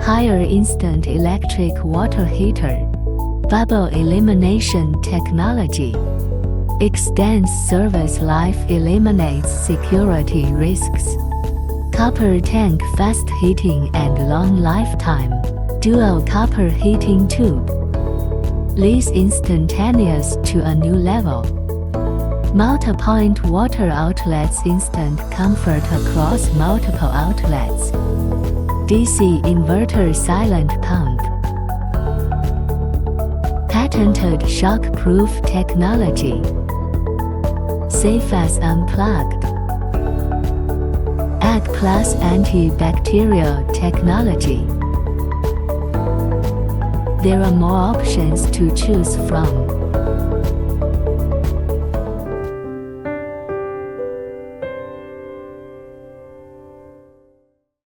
Haier instant electric water heater. Bubble elimination technology. Extends service life, eliminates security risks. Copper tank, fast heating and long lifetime. Dual copper heating tube. Leads instantaneous to a new level. Multi-point water outlets, instant comfort across multiple outlets. DC inverter silent pump. Patented shock-proof technology. Safe as unplugged. Egg plus antibacterial technology. There are more options to choose from.